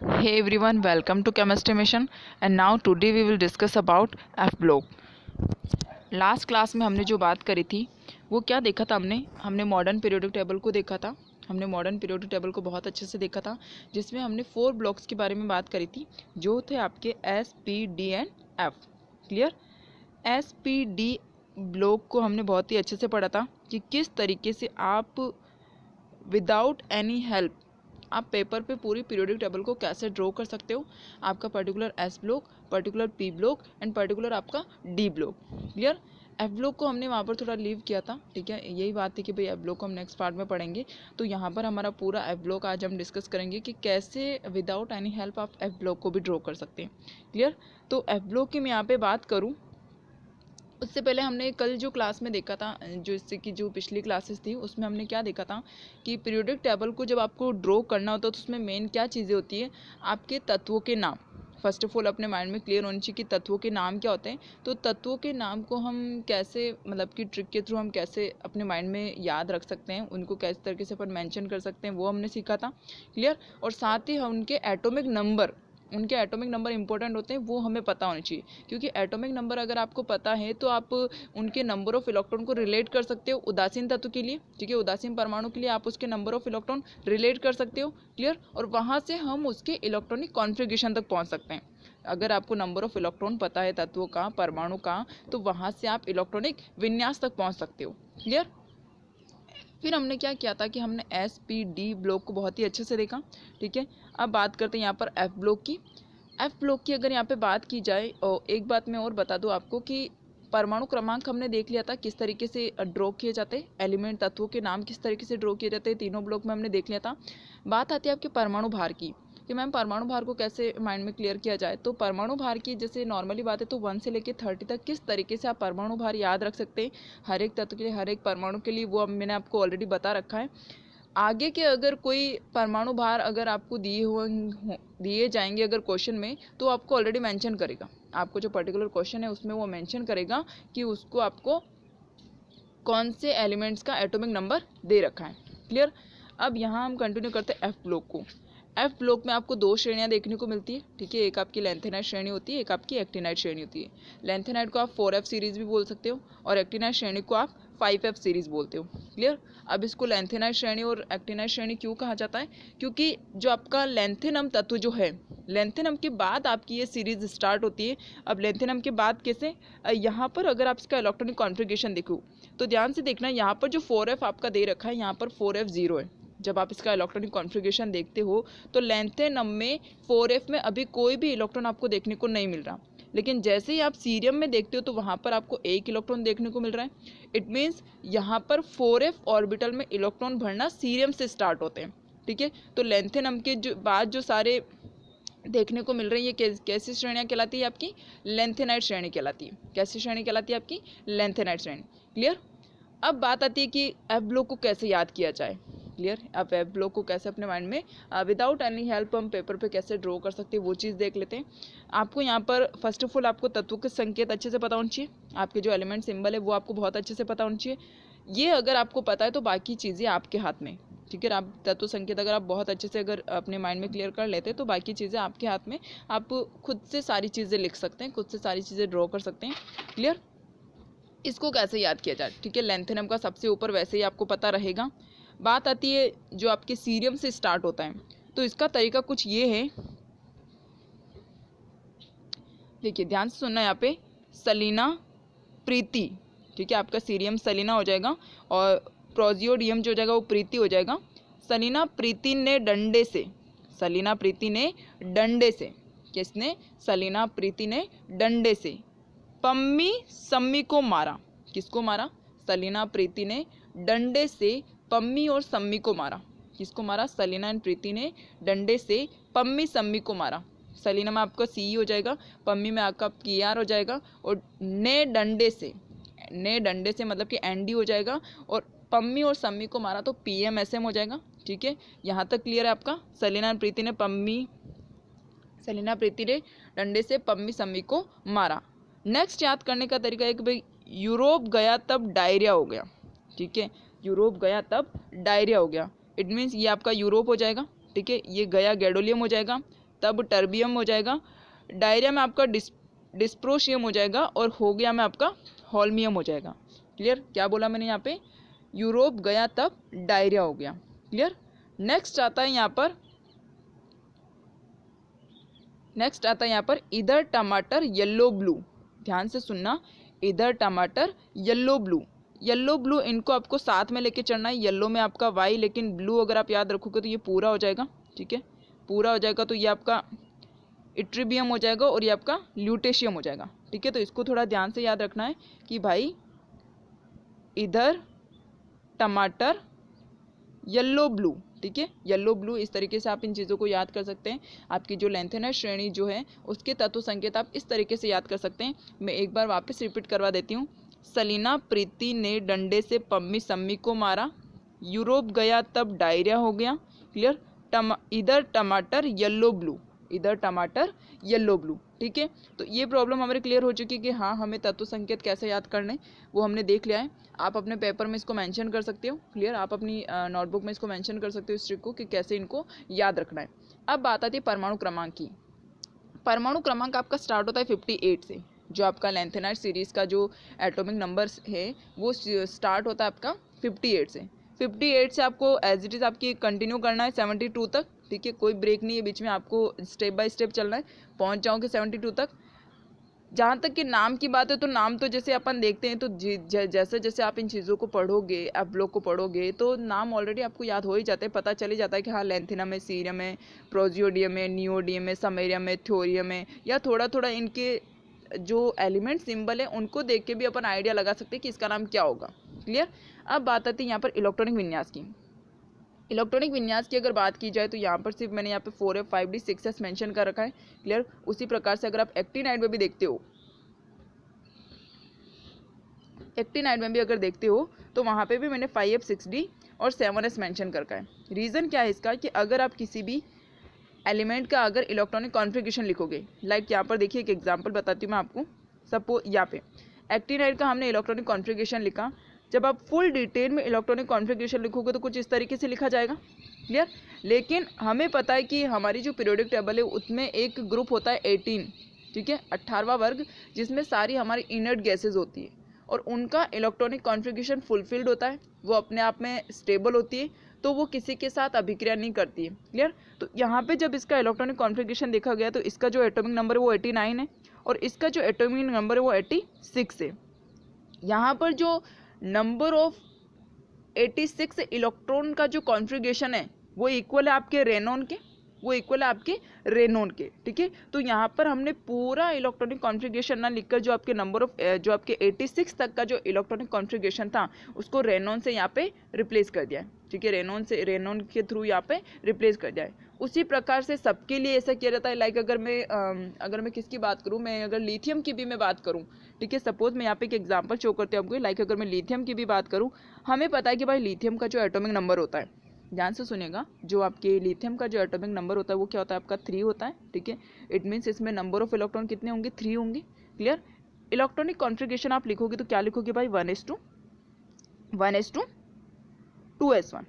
Hey everyone, welcome to Chemistry Mission and now today we will discuss about F block. Last class में हमने जो बात करी थी वो क्या देखा था हमने मॉडर्न पीरियोडिक टेबल को देखा था। हमने मॉडर्न पीरियोडिक टेबल को बहुत अच्छे से देखा था जिसमें हमने 4 ब्लॉक्स के बारे में बात करी थी जो थे आपके S P D and F. Clear. S P D block को हमने बहुत ही अच्छे से पढ़ा था कि किस तरीके से आप विदाउट एनी हेल्प आप पेपर पे पूरी पीरियोडिक टेबल को कैसे ड्रॉ कर सकते हो। आपका particular S block, particular P block and particular आपका D block. Clear. F block को हमने वहाँ पर थोड़ा लीव किया था, ठीक है। यही बात थी कि भाई एफ ब्लॉक को हम नेक्स्ट पार्ट में पढ़ेंगे। तो यहाँ पर हमारा पूरा एफ ब्लॉक आज हम डिस्कस करेंगे कि कैसे विदाउट एनी हेल्प आप एफ ब्लॉक को भी ड्रॉ कर सकते हैं। क्लियर। तो एफ ब्लॉक की मैं यहाँ पे बात करूँ उससे पहले हमने कल जो क्लास में देखा था, जो इससे की जो पिछली क्लासेस थी उसमें हमने क्या देखा था कि पीरियोडिक टेबल को जब आपको ड्रॉ करना होता है तो उसमें मेन क्या चीज़ें होती है, आपके तत्वों के नाम। फर्स्ट ऑफ ऑल अपने माइंड में क्लियर होनी चाहिए कि तत्वों के नाम क्या होते हैं। तो तत्वों के नाम को हम कैसे, मतलब कि ट्रिक के थ्रू हम कैसे अपने माइंड में याद रख सकते हैं, उनको कैसे तरीके से अपन मेंशन कर सकते हैं, वो हमने सीखा था। क्लियर। और साथ ही हम उनके एटॉमिक नंबर इंपॉर्टेंट होते हैं, वो हमें पता होना चाहिए। क्योंकि एटॉमिक नंबर अगर आपको पता है तो आप उनके नंबर ऑफ इलेक्ट्रॉन को रिलेट कर सकते हो उदासीन तत्व के लिए, ठीक है। उदासीन परमाणु के लिए आप उसके नंबर ऑफ इलेक्ट्रॉन रिलेट कर सकते हो। क्लियर। और वहाँ से हम उसके इलेक्ट्रॉनिक कॉन्फ़िगरेशन तक पहुँच सकते हैं। अगर आपको नंबर ऑफ इलेक्ट्रॉन पता है तत्वों का, परमाणु का, तो वहाँ से आप इलेक्ट्रॉनिक विन्यास तक पहुँच सकते हो। क्लियर। फिर हमने क्या किया था कि हमने एस पी डी ब्लॉक को बहुत ही अच्छे से देखा, ठीक है। अब बात करते हैं यहाँ पर एफ ब्लॉक की। एफ ब्लॉक की अगर यहाँ पे बात की जाए, और एक बात मैं और बता दूँ आपको कि परमाणु क्रमांक हमने देख लिया था किस तरीके से ड्रॉ किए जाते हैं, एलिमेंट तत्वों के नाम किस तरीके से ड्रॉ किए जाते हैं, तीनों ब्लॉक में हमने देख लिया था। बात आती है आपके परमाणु भार की कि मैम परमाणु भार को कैसे माइंड में क्लियर किया जाए। तो परमाणु भार की जैसे नॉर्मली बात है तो 1 से लेकर 30 तक किस तरीके से आप परमाणु भार याद रख सकते हैं हर एक तत्व के लिए, हर एक परमाणु के लिए, वो अब मैंने आपको ऑलरेडी बता रखा है। आगे के अगर कोई परमाणु भार अगर आपको दिए जाएंगे अगर क्वेश्चन में, तो आपको ऑलरेडी मेंशन करेगा, आपको जो पर्टिकुलर क्वेश्चन है उसमें वो मेंशन करेगा कि उसको आपको कौन से एलिमेंट्स का एटॉमिक नंबर दे रखा है। क्लियर। अब यहाँ हम कंटिन्यू करते हैं एफ ब्लॉक को। एफ ब्लॉक में आपको 2 श्रेणियाँ देखने को मिलती है, ठीक है। एक आपकी लेंथेनाइट श्रेणी होती है, एक आपकी एक्टिनाइट श्रेणी होती है। लेंथेनाइट को आप 4F सीरीज भी बोल सकते हो और एक्टिनाइट श्रेणी को आप 5F सीरीज बोलते हो। क्लियर। अब इसको लेंथेनाइट श्रेणी और एक्टिनाइट श्रेणी क्यों कहा जाता है, क्योंकि जो आपका लेंथेनम तत्व जो है, लेंथेनम के बाद आपकी ये सीरीज स्टार्ट होती है। अब लेंथेनम के बाद कैसे, यहाँ पर अगर आप इसका इलेक्ट्रॉनिक कॉन्फ़िगरेशन देखो तो ध्यान से देखना, यहाँ पर जो 4F आपका दे रखा है, यहाँ पर 4F 0 है। जब आप इसका इलेक्ट्रॉनिक कॉन्फ़िगरेशन देखते हो तो लेंथेनम में 4F में अभी कोई भी इलेक्ट्रॉन आपको देखने को नहीं मिल रहा, लेकिन जैसे ही आप सीरियम में देखते हो तो वहाँ पर आपको एक इलेक्ट्रॉन देखने को मिल रहा है। इट मीन्स यहाँ पर 4F ऑर्बिटल में इलेक्ट्रॉन भरना सीरियम से स्टार्ट होते हैं, ठीक है। तो लेंथेनम के जो बाद जो सारे देखने को मिल रही है, ये कैसी श्रेणियाँ कहलाती है आपकी, लेंथेनाइट श्रेणी कहलाती है। कैसी श्रेणी कहलाती है आपकी, लेंथेनाइट श्रेणी। क्लियर। अब बात आती है कि एफ ब्लॉक को कैसे याद किया जाए। क्लियर। अब एफ ब्लॉक को कैसे अपने माइंड में विदाउट एनी हेल्प हम पेपर पे कैसे ड्रॉ कर सकते हैं वो चीज़ देख लेते हैं। आपको यहाँ पर फर्स्ट ऑफ ऑल आपको तत्वों के संकेत अच्छे से पता होना चाहिए, आपके जो एलिमेंट सिंबल है वो आपको बहुत अच्छे से पता होना चाहिए। ये अगर आपको पता है तो बाकी चीज़ें आपके हाथ में, ठीक है। आप तत्व संकेत अगर आप बहुत अच्छे से अगर अपने माइंड में क्लियर कर लेते हैं तो बाकी चीज़ें आपके हाथ में, आप खुद से सारी चीज़ें लिख सकते हैं, खुद से सारी चीज़ें ड्रॉ कर सकते हैं। क्लियर। इसको कैसे याद किया जाए, ठीक है। लेंथेनम का सबसे ऊपर वैसे ही आपको पता रहेगा। बात आती है जो आपके सीरियम से स्टार्ट होता है, तो इसका तरीका कुछ ये है, देखिए ध्यान से सुनना। यहाँ पे सलीना प्रीति, ठीक है। आपका सीरियम सलीना हो जाएगा और प्रोजियोडियम जो हो जाएगा वो प्रीति हो जाएगा। सलीना प्रीति ने डंडे से, सलीना प्रीति ने डंडे से, किसने, सलीना प्रीति ने डंडे से पम्मी सम्मी को मारा। किसको मारा, सलीना प्रीति ने डंडे से पम्मी और सम्मी को मारा। किसको मारा, सलीना एंड प्रीति ने डंडे से पम्मी सम्मी को मारा। सलीना में आपका सी हो जाएगा, पम्मी में आपका KR हो जाएगा, और ने डंडे से मतलब कि ND हो जाएगा, और पम्मी और सम्मी को मारा तो PMSM हो जाएगा, ठीक है। यहाँ तक क्लियर है आपका। सलीना एंड प्रीति ने डंडे से पम्मी सम्मी को मारा। नेक्स्ट याद करने का तरीका है कि भाई यूरोप गया तब डायरिया हो गया, ठीक है। यूरोप गया तब डायरिया हो गया। इट मीन्स ये आपका यूरोप हो जाएगा, ठीक है। ये गया गैडोलियम हो जाएगा, तब टर्बियम हो जाएगा, डायरिया में आपका डिस्प्रोशियम हो जाएगा, और हो गया में आपका होल्मियम हो जाएगा। क्लियर? क्या बोला मैंने यहाँ पे? यूरोप गया तब डायरिया हो गया। क्लियर? नेक्स्ट आता है यहाँ पर इधर टमाटर येलो ब्लू। ध्यान से सुनना, इधर टमाटर येलो ब्लू। येलो ब्लू इनको आपको साथ में लेके चलना है। येलो में आपका वाई, लेकिन ब्लू अगर आप याद रखोगे तो ये पूरा हो जाएगा। ठीक है, पूरा हो जाएगा तो ये आपका इट्रीबियम हो जाएगा और ये आपका ल्यूटेशियम हो जाएगा। ठीक है, तो इसको थोड़ा ध्यान से याद रखना है कि भाई इधर टमाटर येलो ब्लू। ठीक है, येलो ब्लू, इस तरीके से आप इन चीज़ों को याद कर सकते हैं। आपकी जो लेंथेनर श्रेणी जो है उसके तत्व संकेत आप इस तरीके से याद कर सकते हैं। मैं एक बार वापस रिपीट करवा देती हूँ। सलीना प्रीति ने डंडे से पम्मी सम्मी को मारा, यूरोप गया तब डायरिया हो गया। क्लियर? इधर टमाटर येलो ब्लू, इधर टमाटर येलो ब्लू। ठीक है, तो ये प्रॉब्लम हमारे क्लियर हो चुकी है कि हाँ हमें तत्व संकेत कैसे याद करने, वो हमने देख लिया है। आप अपने पेपर में इसको मेंशन कर सकते हो। क्लियर? आप अपनी नोटबुक में इसको मेंशन कर सकते हो इस ट्रिक को कि कैसे इनको याद रखना है। अब बात आती है परमाणु क्रमांक की। परमाणु क्रमांक आपका स्टार्ट होता है 58 से। जो आपका लेंथेनाइट सीरीज का जो एटॉमिक नंबर है वो स्टार्ट होता है आपका 58 से। 58 से आपको एज इट इज़ आपकी कंटिन्यू करना है 72 तक। ठीक है, कोई ब्रेक नहीं है बीच में, आपको स्टेप बाय स्टेप चलना है, पहुंच जाओगे 72 तक। जहाँ तक कि नाम की बात है तो नाम तो जैसे अपन देखते हैं तो जैसे जैसे आप इन चीज़ों को पढ़ोगे, एफ ब्लॉक को पढ़ोगे, तो नाम ऑलरेडी आपको याद हो ही जाता है, पता चल ही जाता है कि हाँ लेंथिनम है, सीरियम है, प्रोजियोडियम है, नियोडियम है, समैरियम है, थ्योरियम है, या थोड़ा थोड़ा इनके जो एलिमेंट सिंबल है उनको देख के भी अपन आइडिया लगा सकते हैं कि इसका नाम क्या होगा। क्लियर? अब बात आती है यहाँ पर इलेक्ट्रॉनिक विन्यास की। इलेक्ट्रॉनिक विन्यास की अगर बात की जाए तो यहाँ पर सिर्फ मैंने यहाँ पे 4f 5d 6s मेंशन कर रखा है। क्लियर? उसी प्रकार से अगर आप एक्टिनाइड में भी देखते हो, एक्टिनाइड में भी अगर देखते हो तो वहाँ पे भी मैंने 5f 6d और 7s मेंशन कर रखा है। रीज़न क्या है इसका कि अगर आप किसी भी एलिमेंट का अगर इलेक्ट्रॉनिक कॉन्फ़िगरेशन लिखोगे, लाइक यहाँ पर देखिए एक एग्जांपल बताती हूँ मैं आपको। सपोज यहाँ पे एक्टिनाइड का हमने इलेक्ट्रॉनिक कॉन्फ़िगरेशन लिखा, जब आप फुल डिटेल में इलेक्ट्रॉनिक कॉन्फ़िगरेशन लिखोगे तो कुछ इस तरीके से लिखा जाएगा। क्लियर? लेकिन हमें पता है कि हमारी जो पीरियोडिक टेबल है उसमें एक ग्रुप होता है 18, ठीक है, 18वां वर्ग, जिसमें सारी हमारी इनर्ट गैसेज होती है और उनका इलेक्ट्रॉनिक कॉन्फ़िगरेशन फुलफिल्ड होता है, वो अपने आप में स्टेबल होती है, तो वो किसी के साथ अभिक्रिया नहीं करती है। क्लियर? तो यहाँ पे जब इसका इलेक्ट्रॉनिक कॉन्फ़िगरेशन देखा गया तो इसका जो एटॉमिक नंबर है वो 89 है और इसका जो एटॉमिक नंबर है वो 86 है। यहाँ पर जो नंबर ऑफ 86 इलेक्ट्रॉन का जो कॉन्फ़िगरेशन है वो इक्वल है आपके रेनॉन के, वो इक्वल है आपके रेनॉन के। ठीक है, तो यहाँ पर हमने पूरा इलेक्ट्रॉनिक कॉन्फ़िगरेशन ना लिखकर जो आपके नंबर ऑफ जो आपके 86 तक का जो इलेक्ट्रॉनिक कॉन्फ़िगरेशन था उसको रेनॉन से यहाँ पे रिप्लेस कर दिया है। ठीक है, रेनॉन के थ्रू यहाँ पे रिप्लेस कर दिया है। उसी प्रकार से सबके लिए ऐसा किया जाता है। लाइक अगर मैं किसकी बात करूँ, मैं अगर लिथियम की भी मैं बात करूँ, ठीक है, सपोज मैं यहाँ पे एक एग्जांपल शो करती हूँ आपको। लाइक अगर मैं लिथियम की भी बात करूँ, हमें पता है कि भाई लिथियम का जो एटॉमिक नंबर होता है, ध्यान से सुनिएगा, जो आपके लिथियम का जो एटॉमिक नंबर होता है वो क्या होता है आपका 3 होता है। ठीक है, इट मीन्स इसमें नंबर ऑफ इलेक्ट्रॉन कितने होंगे, 3 होंगे। क्लियर? इलेक्ट्रॉनिक कॉन्फ़िगरेशन आप लिखोगे तो क्या लिखोगे भाई, 1s2 2s1,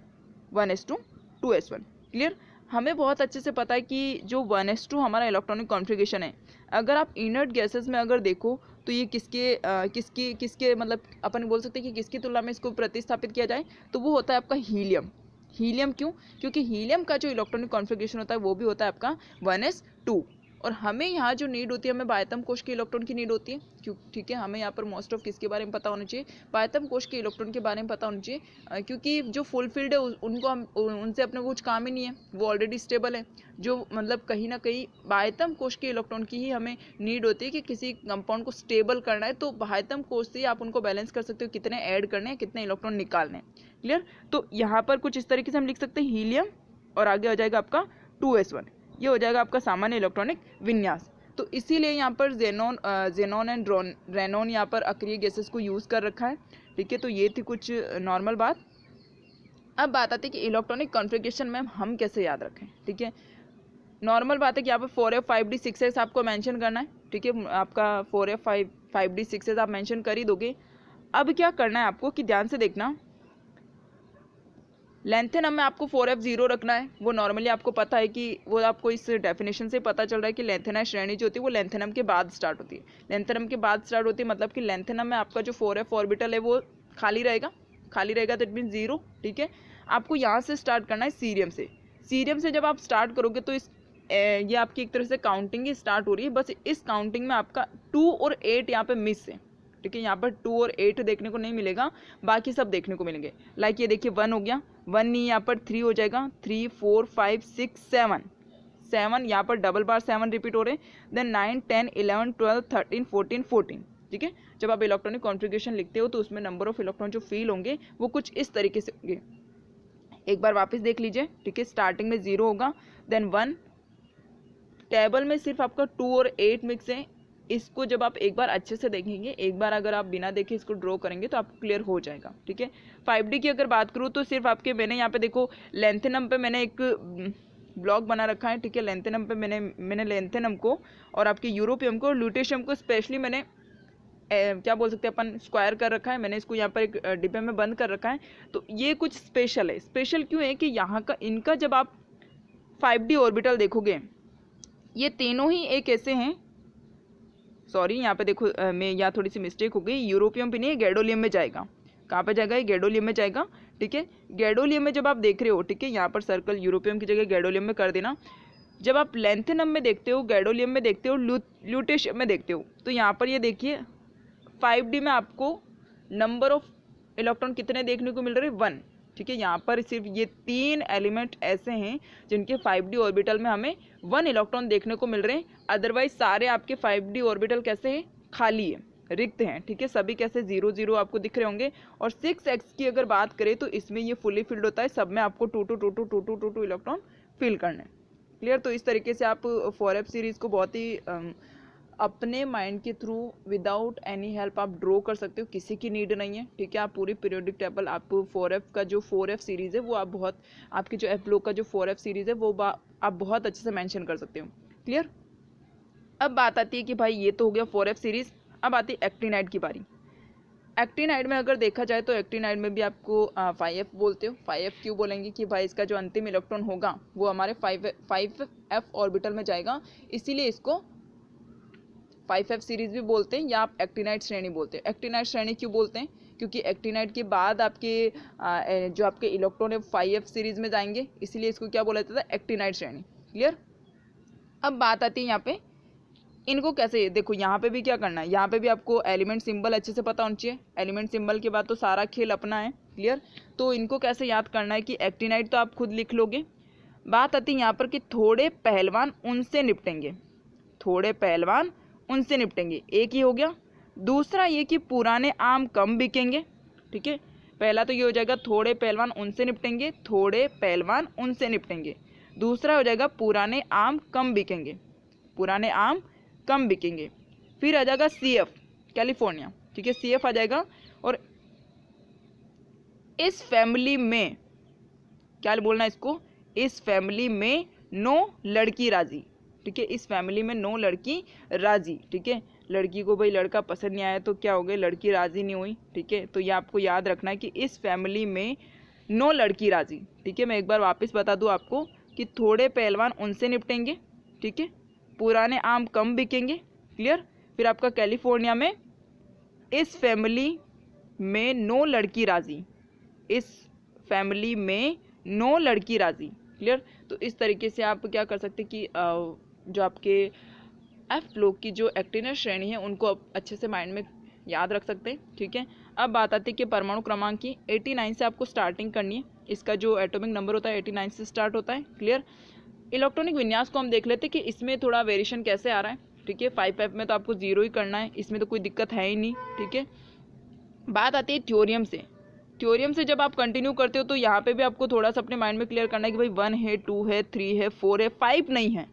1s2 2s1। Clear? हमें बहुत अच्छे से पता है कि जो 1s2 हमारा इलेक्ट्रॉनिक कॉन्फ़िगरेशन है, अगर आप इनर्ट गैसेस में अगर देखो तो ये किसके मतलब अपन बोल सकते हैं कि किसकी तुलना में इसको प्रतिस्थापित किया जाए तो वो होता है आपका हीलियम। हीलियम क्यों? क्योंकि हीलियम का जो इलेक्ट्रॉनिक कॉन्फ़िगरेशन होता है वो भी होता है आपका 1s2। और हमें यहाँ जो नीड होती है, हमें बाह्यतम कोश के इलेक्ट्रॉन की नीड होती है। क्यों? ठीक है, हमें यहाँ पर मोस्ट ऑफ किसके बारे में पता होना चाहिए, बाह्यतम कोश के इलेक्ट्रॉन के बारे में पता होना चाहिए, क्योंकि जो फुलफिल्ड है उनको हम उनसे अपने कुछ काम ही नहीं है, वो ऑलरेडी स्टेबल है। जो मतलब कहीं ना कहीं बाह्यतम कोश के इलेक्ट्रॉन की ही हमें नीड होती है कि किसी कंपाउंड को स्टेबल करना है, तो बाह्यतम कोश से आप उनको बैलेंस कर सकते हो, कितने ऐड करने हैं, कितने इलेक्ट्रॉन निकालने हैं। क्लियर? तो यहाँ पर कुछ इस तरीके से हम लिख सकते हैं हीलियम और आगे हो जाएगा आपका 2s1। ये हो जाएगा आपका सामान्य इलेक्ट्रॉनिक विन्यास। तो इसीलिए यहाँ पर जेनॉन एंड रेनॉन यहाँ पर अक्रिय गैसेस को यूज़ कर रखा है। ठीक है, तो ये थी कुछ नॉर्मल बात। अब बात आती है कि इलेक्ट्रॉनिक कॉन्फ़िगरेशन में हम कैसे याद रखें। ठीक है, नॉर्मल बात है कि यहाँ पर 4f 5d 6s आपको मेंशन करना है। ठीक है, आपका 4f 5d 6s आप मेंशन कर ही दोगे। अब क्या करना है आपको कि ध्यान से देखना, लेंथेनम में आपको 4f0 रखना है। वो नॉर्मली आपको पता है कि वो आपको इस डेफिनेशन से पता चल रहा है कि लेंथेनाइड श्रेणी जो होती है वो लेंथेनम के बाद स्टार्ट होती है। लेंथेनम के बाद स्टार्ट होती है मतलब कि लेंथेनम में आपका जो 4f ऑर्बिटल है वो खाली रहेगा तो इट मीन 0। ठीक है, आपको यहाँ से स्टार्ट करना है सीरियम से। सीरियम से जब आप स्टार्ट करोगे तो ये आपकी एक तरह से काउंटिंग ही स्टार्ट हो रही है। बस इस काउंटिंग में आपका 2 और 8 यहाँ पे मिस है। ठीक है, यहाँ पर 2 और 8 देखने को नहीं मिलेगा, बाकी सब देखने को मिलेंगे। लाइक ये देखिए 1 हो गया, 1 नहीं, यहाँ पर 3 हो जाएगा, 3 4 5 6 7 यहाँ पर डबल बार 7 रिपीट हो रहे हैं। देन 9 10 11 12 13 14 14। ठीक है, जब आप इलेक्ट्रॉनिक कॉन्फ़िगरेशन लिखते हो तो उसमें नंबर ऑफ इलेक्ट्रॉन जो फील होंगे वो कुछ इस तरीके से होंगे। एक बार वापस देख लीजिए। ठीक है, स्टार्टिंग में 0 होगा, देन 1। टेबल में सिर्फ आपका 2 और 8 मिक्स है। इसको जब आप एक बार अच्छे से देखेंगे, एक बार अगर आप बिना देखे इसको ड्रॉ करेंगे तो आपको क्लियर हो जाएगा। ठीक है, 5D की अगर बात करूँ तो सिर्फ आपके मैंने यहाँ पे देखो लेंथेनम पे मैंने एक ब्लॉक बना रखा है। ठीक है, लेंथेनम पे मैंने लेंथेनम को और आपके यूरोपियम को, ल्यूटेशियम को स्पेशली मैंने क्या बोल सकते हैं अपन, स्क्वायर कर रखा है। मैंने इसको यहाँ पर एक डिब्बे में बंद कर रखा है। तो ये कुछ स्पेशल है। स्पेशल क्यों है कि यहाँ का इनका जब आप 5D ऑर्बिटल देखोगे, ये तीनों ही एक ऐसे हैं, सॉरी यहाँ पे देखो मैं यहाँ थोड़ी सी मिस्टेक हो गई, यूरोपियम पे नहीं है, गैडोलियम में जाएगा। कहाँ पे जाएगा? ये गैडोलियम में जाएगा। ठीक है, गैडोलियम में जब आप देख रहे हो, ठीक है, यहाँ पर सर्कल यूरोपियम की जगह गैडोलियम में कर देना। जब आप लेंथेनम में देखते हो, गैडोलियम में देखते हो, ल्यूटेशियम में देखते हो, तो यहाँ पर ये देखिए 5D में आपको नंबर ऑफ इलेक्ट्रॉन कितने देखने को मिल रहे हैं? 1। ठीक है, यहाँ पर सिर्फ ये 3 एलिमेंट ऐसे हैं जिनके 5D ऑर्बिटल में हमें 1 इलेक्ट्रॉन देखने को मिल रहे हैं। अदरवाइज सारे आपके 5D ऑर्बिटल कैसे हैं? खाली है, रिक्त हैं। ठीक है, सभी कैसे 0 0 आपको दिख रहे होंगे। और 6x की अगर बात करें तो इसमें ये फुली फिल्ड होता है, सब में आपको 2 2 2 2 2 2 2 2 इलेक्ट्रॉन फिल करना है। क्लियर? तो इस तरीके से आप 4f सीरीज़ को बहुत ही अपने माइंड के थ्रू विदाउट एनी हेल्प आप ड्रॉ कर सकते हो, किसी की नीड नहीं है। ठीक है, आप पूरी पीरियोडिक टेबल आप 4f का जो 4f सीरीज़ है वो आप बहुत, आपकी जो f ब्लॉक का जो 4f सीरीज़ है वो आप बहुत अच्छे से मेंशन कर सकते हो। क्लियर? अब बात आती है कि भाई ये तो हो गया 4f सीरीज़, अब आती है एक्टिनाइड की बारी। एक्टिनाइड में अगर देखा जाए तो एक्टिनाइड में भी आपको 5f बोलते हो। 5f क्यों बोलेंगे? कि भाई इसका जो अंतिम इलेक्ट्रॉन होगा वो हमारे 5f ऑर्बिटल में जाएगा, इसीलिए इसको 5f सीरीज भी बोलते हैं या आप एक्टिनाइड श्रेणी बोलते हैं। एक्टिनाइड श्रेणी क्यों बोलते हैं? क्योंकि एक्टिनाइड के बाद आपके जो आपके इलेक्ट्रॉन है 5f सीरीज में जाएंगे, इसीलिए इसको क्या बोला जाता है? एक्टिनाइड श्रेणी। क्लियर? अब बात आती है यहाँ पे इनको कैसे, देखो यहाँ पे भी क्या करना है, यहाँ पे भी आपको एलिमेंट सिंबल अच्छे से पता होना चाहिए। एलिमेंट सिंबल के बाद तो सारा खेल अपना है। क्लियर? तो इनको कैसे याद करना है कि एक्टिनाइड तो आप खुद लिख लोगे। बात आती है यहाँ पर कि थोड़े पहलवान उनसे निपटेंगे, थोड़े पहलवान उनसे निपटेंगे, एक ही हो गया। दूसरा ये कि पुराने आम कम बिकेंगे। ठीक है, पहला तो ये हो जाएगा थोड़े पहलवान उनसे निपटेंगे, थोड़े पहलवान उनसे निपटेंगे। दूसरा हो जाएगा पुराने आम कम बिकेंगे, पुराने आम कम बिकेंगे। फिर आ जाएगा CF, कैलिफोर्निया। ठीक है, CF आ जाएगा। और इस फैमिली में क्या बोलना है इसको? इस फैमिली में 9 लड़की राजी। ठीक है, इस फैमिली में 9 लड़की राजी। ठीक है, लड़की को भाई लड़का पसंद नहीं आया तो क्या हो गई? लड़की राजी नहीं हुई। ठीक है, तो ये आपको याद रखना है कि इस फैमिली में 9 लड़की राजी। ठीक है, मैं एक बार वापस बता दूं आपको कि थोड़े पहलवान उनसे निपटेंगे, ठीक है, पुराने आम कम बिकेंगे। क्लियर? फिर आपका कैलिफोर्निया में इस फैमिली में 9 लड़की राजी, इस फैमिली में 9 लड़की राजी। क्लियर? तो इस तरीके से आप क्या कर सकते कि जो आपके एफ ब्लॉक की जो एक्टिनाइड श्रेणी है उनको आप अच्छे से माइंड में याद रख सकते हैं। ठीक है, अब बात आती है कि परमाणु क्रमांक की 89 से आपको स्टार्टिंग करनी है। इसका जो एटॉमिक नंबर होता है 89 से स्टार्ट होता है। क्लियर? इलेक्ट्रॉनिक विन्यास को हम देख लेते हैं कि इसमें थोड़ा वेरिएशन कैसे आ रहा है। ठीक है, 5f में तो आपको 0 ही करना है, इसमें तो कोई दिक्कत है ही नहीं। ठीक है, बात आती है थ्योरियम से। थ्योरियम से जब आप कंटिन्यू करते हो तो यहाँ पे भी आपको थोड़ा सा अपने माइंड में क्लियर करना है कि भाई 1 है, 2 है, 3 है, 4 है, 5 नहीं है।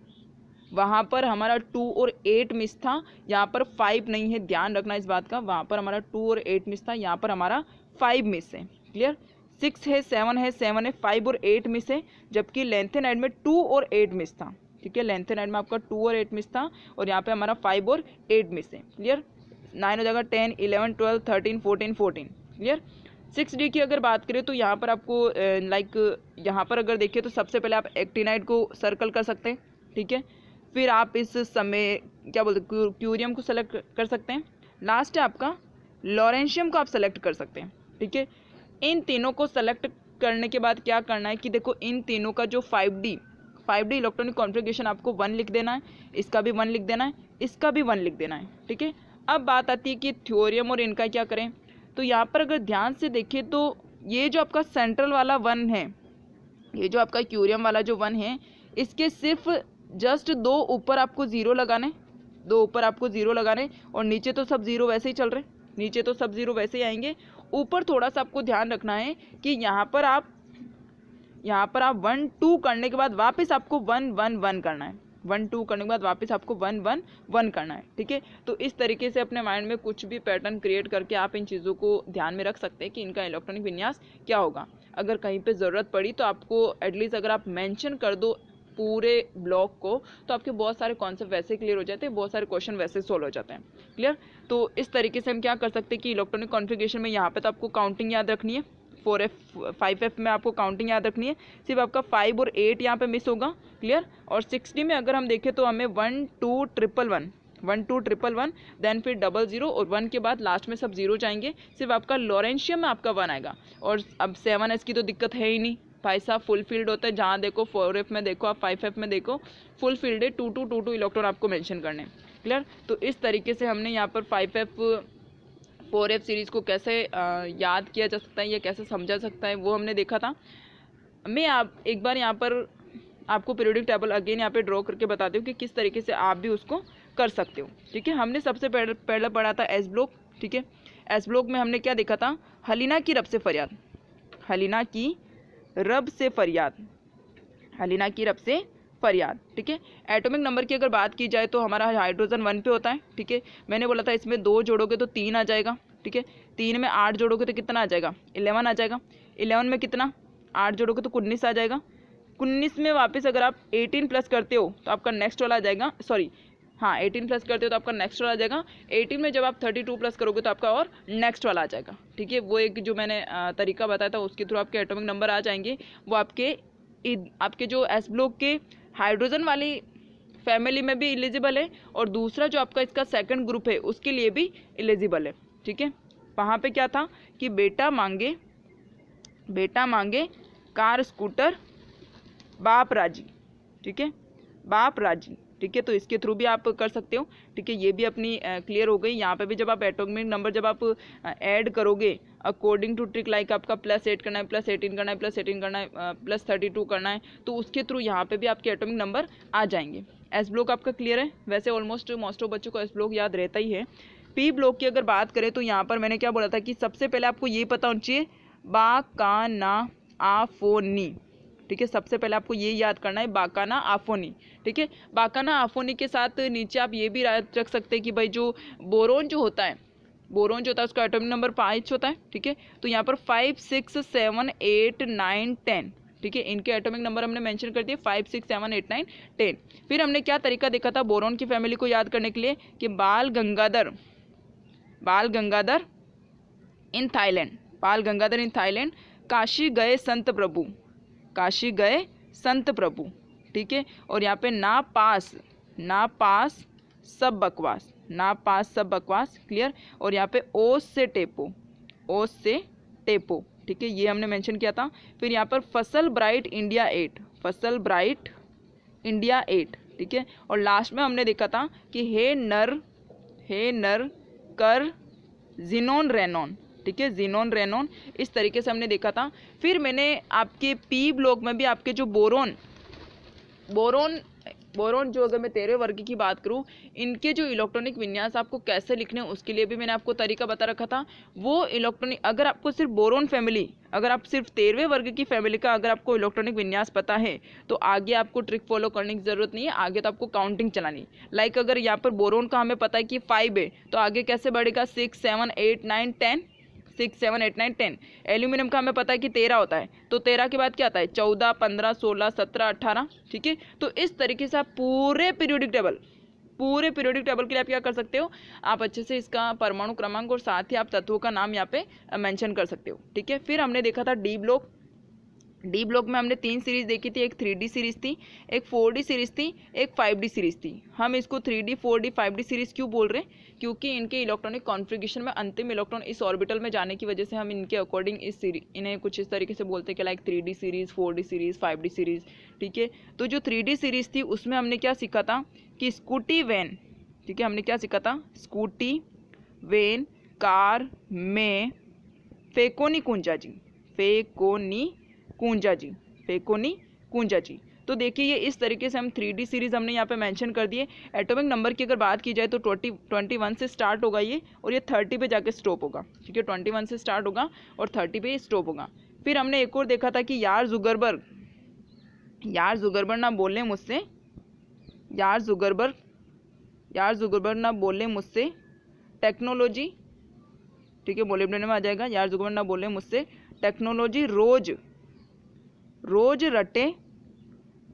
वहाँ पर हमारा 2 और 8 मिस था, यहाँ पर 5 नहीं है, ध्यान रखना इस बात का। वहाँ पर हमारा 2 और 8 मिस था, यहाँ पर हमारा 5 मिस है। क्लियर? 6 है, 7 है, 7 है, 5 और 8 मिस है, जबकि लेंथेनाइड में 2 और 8 मिस था। ठीक है, लेंथेनाइड में आपका 2 और 8 मिस था और यहाँ पे हमारा 5 और 8 मिस है। क्लियर? 9 हो जाएगा, 10 11 12 13 14 14। क्लियर? 6D की अगर बात करें तो यहाँ पर आपको यहाँ पर अगर देखिए तो सबसे पहले आप एक्टिनाइड को सर्कल कर सकते हैं, ठीक है। फिर आप इस समय क्या बोलते हैं क्यूरियम को सेलेक्ट कर सकते हैं। लास्ट है आपका लॉरेंशियम को आप सेलेक्ट कर सकते हैं, ठीक है। इन तीनों को सेलेक्ट करने के बाद क्या करना है कि देखो इन तीनों का जो 5D इलेक्ट्रॉनिक कॉन्फ़िगरेशन आपको 1 लिख देना है, इसका भी 1 लिख देना है, इसका भी 1 लिख देना है, ठीक है। अब बात आती है कि थ्योरियम और इनका क्या करें। तो यहाँ पर अगर ध्यान से देखें तो ये जो आपका सेंट्रल वाला 1 है, ये जो आपका क्यूरियम वाला जो 1 है, इसके सिर्फ जस्ट 2 ऊपर आपको 0 लगाने, 2 ऊपर आपको 0 लगाने, और नीचे तो सब 0 वैसे ही चल रहे, नीचे तो सब 0 वैसे ही आएंगे। ऊपर थोड़ा सा आपको ध्यान रखना है कि यहाँ पर आप 1 2 करने के बाद वापस आपको 1 1 1 करना है, 1 2 करने के बाद वापस आपको 1 1 1 करना है, ठीक है। तो इस तरीके से अपने माइंड में कुछ भी पैटर्न क्रिएट करके आप इन चीज़ों को ध्यान में रख सकते हैं कि इनका इलेक्ट्रॉनिक विन्यास क्या होगा। अगर कहीं पे ज़रूरत पड़ी तो आपको एटलीस्ट अगर आप मेंशन कर दो पूरे ब्लॉक को तो आपके बहुत सारे कॉन्सेप्ट वैसे क्लियर हो जाते हैं, बहुत सारे क्वेश्चन वैसे सोल्व हो जाते हैं। क्लियर। तो इस तरीके से हम क्या कर सकते हैं कि इलेक्ट्रॉनिक कॉन्फ़िगरेशन में यहाँ पे तो आपको काउंटिंग याद रखनी है, 4F 5F में आपको काउंटिंग याद रखनी है, सिर्फ आपका 5 और 8 यहाँ पे मिस होगा। क्लियर। और 6D में अगर हम देखें तो हमें 1 2 1 1 1 2 1 1 देन फिर 00 और 1 के बाद लास्ट में सब 0 जाएंगे, सिर्फ आपका लॉरेंशियम में आपका 1 आएगा। और अब 7S की तो दिक्कत है ही नहीं भाई साहब, फुल फील्ड होता है, जहाँ देखो 4F में देखो आप 5F में देखो फुल फील्ड है, 2 2 2 2 इलेक्ट्रॉन आपको मेंशन करने। क्लियर। तो इस तरीके से हमने यहाँ पर 5F 4F सीरीज़ को कैसे याद किया जा सकता है या कैसे समझा सकता है वो हमने देखा था। मैं आप एक बार यहाँ पर आपको पीरियोडिक टेबल अगेन यहाँ पे ड्रॉ करके बताती हूँ कि किस तरीके से आप भी उसको कर सकते हो, ठीक है। हमने सबसे पहले पढ़ा था एस ब्लॉक, ठीक है। एस ब्लॉक में हमने क्या देखा था, हलीना की रब से फरियाद, हलीना की रब से फरियाद, हलीना की रब से फरियाद, ठीक है। एटॉमिक नंबर की अगर बात की जाए तो हमारा हाइड्रोजन 1 पे होता है, ठीक है। मैंने बोला था इसमें 2 जोड़ोगे तो 3 आ जाएगा, ठीक है। 3 में 8 जोड़ोगे तो कितना आ जाएगा, 11 आ जाएगा। 11 में कितना 8 जोड़ोगे तो 19 आ जाएगा। 19 में वापस अगर आप 18 प्लस करते हो तो आपका नेक्स्ट वाला आ जाएगा, सॉरी हाँ 18 प्लस करते हो तो आपका नेक्स्ट वाला आ जाएगा। 18 में जब आप 32 प्लस करोगे तो आपका और नेक्स्ट वाला आ जाएगा, ठीक है। वो एक जो मैंने तरीका बताया था उसके थ्रू आपके एटॉमिक नंबर आ जाएंगे। वो आपके जो एस ब्लॉक के हाइड्रोजन वाली फैमिली में भी एलिजिबल है और दूसरा जो आपका इसका सेकंड ग्रुप है उसके लिए भी एलिजिबल है, ठीक है। वहाँ पे क्या था कि बेटा मांगे कार स्कूटर बाप राजी, ठीक है, बाप राजी, ठीक है। तो इसके थ्रू भी आप कर सकते हो, ठीक है। ये भी अपनी क्लियर हो गई। यहाँ पे भी जब आप एटॉमिक नंबर जब आप ऐड करोगे अकॉर्डिंग टू ट्रिक, लाइक आपका +8 करना है, +18 करना है, +18 करना है, +32 करना है, तो उसके थ्रू यहाँ पे भी आपके एटॉमिक नंबर आ जाएंगे। एस ब्लॉक आपका क्लियर है। वैसे ऑलमोस्ट मोस्ट ऑफ बच्चों को एस ब्लॉक याद रहता ही है। पी ब्लॉक की अगर बात करें तो यहाँ पर मैंने क्या बोला था कि सबसे पहले आपको ये पता होना चाहिए बाकाना आफोनी, ठीक है। सबसे पहले आपको ये याद करना है बाकाना आफोनी, ठीक है। बाकाना आफोनी के साथ नीचे आप ये भी रख सकते हैं कि भाई जो बोरोन जो होता है उसका एटॉमिक नंबर 5 होता है, ठीक है। तो यहाँ पर 5 6 7 8 9 10, ठीक है। इनके एटॉमिक नंबर हमने मेंशन कर दिए 5 6 7 8 9 10। फिर हमने क्या तरीका देखा था बोरोन की फैमिली को याद करने के लिए कि बाल गंगाधर इन थाईलैंड, काशी गए संत प्रभु, ठीक है। और यहाँ पे ना पास सब बकवास, क्लियर। और यहाँ पे ओस से टेपो, ठीक है, ये हमने मेंशन किया था। फिर यहाँ पर फसल ब्राइट इंडिया 8, ठीक है। और लास्ट में हमने देखा था कि हे नर कर जिनोन रेनॉन, ठीक है, जिनोन रेनॉन, इस तरीके से हमने देखा था। फिर मैंने आपके पी ब्लॉक में भी आपके जो बोरोन जो अगर मैं 13वें वर्ग की बात करूं, इनके जो इलेक्ट्रॉनिक विन्यास आपको कैसे लिखने हैं उसके लिए भी मैंने आपको तरीका बता रखा था। वो इलेक्ट्रॉनिक अगर आपको सिर्फ बोरोन फैमिली, अगर आप सिर्फ 13वें वर्ग की फैमिली का अगर आपको इलेक्ट्रॉनिक विन्यास पता है तो आगे आपको ट्रिक फॉलो करने की ज़रूरत नहीं है, आगे तो आपको काउंटिंग चलानी। लाइक अगर यहाँ पर बोरोन का हमें पता है कि 5 है तो आगे कैसे बढ़ेगा 6 7 8 9 10, 6 7 8 9 10। एल्यूमिनियम का हमें पता है कि 13 होता है, तो 13 के बाद क्या आता है 14 15 16 17 18, ठीक है। तो इस तरीके से आप पूरे पीरियोडिक टेबल पूरे पीरियोडिक टेबल के लिए आप क्या कर सकते हो, आप अच्छे से इसका परमाणु क्रमांक और साथ ही आप तत्वों का नाम यहाँ पे मेंशन कर सकते हो। ठीक है, फिर हमने देखा था डी ब्लॉक। डी ब्लॉक में हमने 3 सीरीज देखी थी, एक 3D सीरीज थी, एक 4D सीरीज थी, एक 5D सीरीज थी। हम इसको 3D 4D 5D सीरीज क्यों बोल रहे हैं, क्योंकि इनके इलेक्ट्रॉनिक कॉन्फ़िगरेशन में अंतिम इलेक्ट्रॉन इस ऑर्बिटल में जाने की वजह से हम इनके अकॉर्डिंग इन्हें कुछ इस तरीके से बोलते हैं कि like 3D series, 4D series, 5D series. ठीक है, तो जो 3D सीरीज थी उसमें हमने क्या सीखा था कि स्कूटी वैन, ठीक है, हमने क्या सीखा था, स्कूटी वैन कार में फेकोनी कुंजा जी, फेकोनी कुंजा जी, फेकोनी कुंजा जी। तो देखिए ये इस तरीके से हम 3D सीरीज हमने यहाँ पे मेंशन कर दिए। एटॉमिक नंबर की अगर बात की जाए तो 21 से स्टार्ट होगा ये और ये 30 पे जाके स्टॉप होगा। ठीक है, 21 से स्टार्ट होगा और 30 पे स्टॉप होगा। फिर हमने एक और देखा था कि यार जुगरबर्ग ना बोले मुझसे, यार जुगरबर्ग ना बोले मुझसे टेक्नोलॉजी, ठीक है, मोलिब्डेनम में आ जाएगा, यार जुगरबर्ग ना बोले मुझसे टेक्नोलॉजी रोज रटे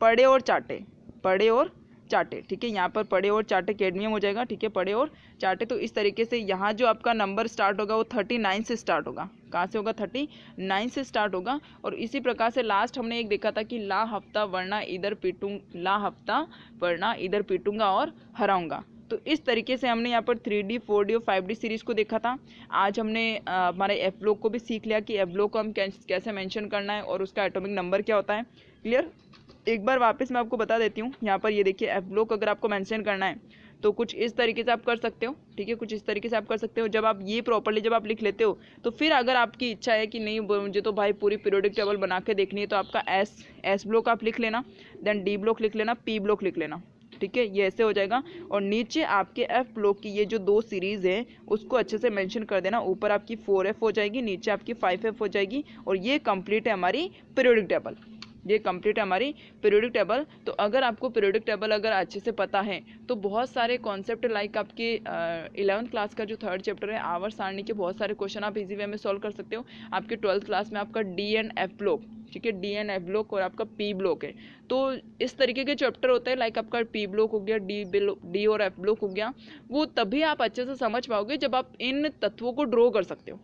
पढ़े और चाटे, पढ़े और चाटे। ठीक है, यहाँ पर पढ़े और चाटे कैडमियम हो जाएगा। ठीक है, पढ़े और चाटे। तो इस तरीके से यहाँ जो आपका नंबर स्टार्ट होगा वो 39 से स्टार्ट होगा। कहाँ से होगा, 39 से स्टार्ट होगा। और इसी प्रकार से लास्ट हमने एक देखा था कि ला हफ्ता वरना इधर पीटूंगा और हराऊंगा। तो इस तरीके से हमने यहाँ पर 3D 4D और 5D सीरीज़ को देखा था। आज हमने हमारे एफ ब्लॉक को भी सीख लिया कि एफ ब्लॉक को हम कैसे मेंशन करना है और उसका एटॉमिक नंबर क्या होता है। क्लियर। एक बार वापस मैं आपको बता देती हूँ। यहाँ पर ये देखिए एफ ब्लॉक अगर आपको मेंशन करना है तो कुछ इस तरीके से आप कर सकते हो। ठीक है, कुछ इस तरीके से आप कर सकते हो। जब आप ये प्रॉपर्ली जब आप लिख लेते हो तो फिर अगर आपकी इच्छा है कि नहीं मुझे तो भाई पूरी पीरियोडिक टेबल बना के देखनी है, तो आपका एस ब्लॉक आप लिख लेना, देन डी ब्लॉक लिख लेना, पी ब्लॉक लिख लेना। ठीक है, ये ऐसे हो जाएगा। और नीचे आपके एफ ब्लॉक की ये जो 2 सीरीज़ है उसको अच्छे से मेंशन कर देना। ऊपर आपकी 4F हो जाएगी, नीचे आपकी 5F हो जाएगी। और ये कंप्लीट है हमारी पीरियोडिक टेबल, ये कंप्लीट है हमारी पीरियोडिक टेबल। तो अगर आपको पीरियोडिक टेबल अगर अच्छे से पता है तो बहुत सारे कॉन्सेप्ट लाइक आपके 11th क्लास का जो 3rd चैप्टर है आवर्त सारणी के बहुत सारे क्वेश्चन आप इजी वे में सॉल्व कर सकते हो। आपके 12th क्लास में आपका डी एंड एफ ब्लॉक, ठीक है, डी एंड एफ ब्लॉक और आपका पी ब्लॉक है। तो इस तरीके के चैप्टर होते हैं लाइक आपका पी ब्लॉक हो गया, डी और एफ ब्लॉक हो गया। वो तभी आप अच्छे से समझ पाओगे जब आप इन तत्वों को ड्रॉ कर सकते हो।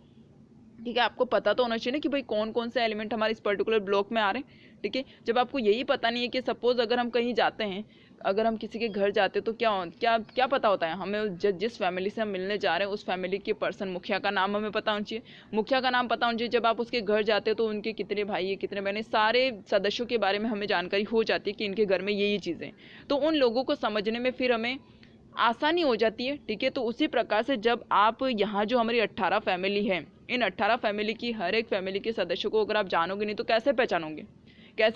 ठीक है, आपको पता तो होना चाहिए ना कि भाई कौन कौन से एलिमेंट हमारे इस पर्टिकुलर ब्लॉक में आ रहे हैं। ठीक है, जब आपको यही पता नहीं है कि सपोज अगर हम कहीं जाते हैं, अगर हम किसी के घर जाते हैं तो क्या पता होता है हमें, जिस फैमिली से हम मिलने जा रहे हैं उस फैमिली के पर्सन मुखिया का नाम हमें पता होना चाहिए, मुखिया का नाम पता होना चाहिए। जब आप उसके घर जाते हो तो उनके कितने भाई है, कितने बहनें, सारे सदस्यों के बारे में हमें जानकारी हो जाती है कि इनके घर में ये चीज़ें, तो उन लोगों को समझने में फिर हमें आसानी हो जाती है। ठीक है, तो उसी प्रकार से जब आप यहाँ जो हमारी 18 फैमिली है, इन 18 फैमिली की हर एक फैमिली के सदस्यों को अगर आप जानोगे नहीं तो कैसे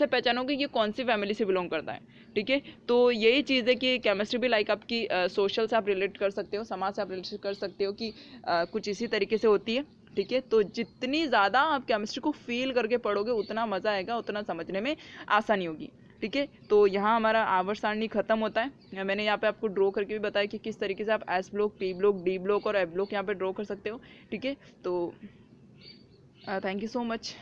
पहचानोगे ये कौन सी फैमिली से बिलोंग करता है। ठीक है, तो यही चीज़ है कि केमिस्ट्री भी लाइक आपकी सोशल से आप रिलेट कर सकते हो, समाज से आप रिलेट कर सकते हो कि कुछ इसी तरीके से होती है। ठीक है, तो जितनी ज़्यादा आप केमिस्ट्री को फील करके पढ़ोगे उतना मज़ा आएगा, उतना समझने में आसानी होगी। ठीक है, तो यहाँ हमारा आवर्त सारणी खत्म होता है। मैंने यहाँ पे आपको ड्रॉ करके भी बताया कि किस तरीके से आप S block, P block, D block और एफ ब्लॉक यहाँ पे ड्रॉ कर सकते हो। ठीक है, तो थैंक यू सो मच।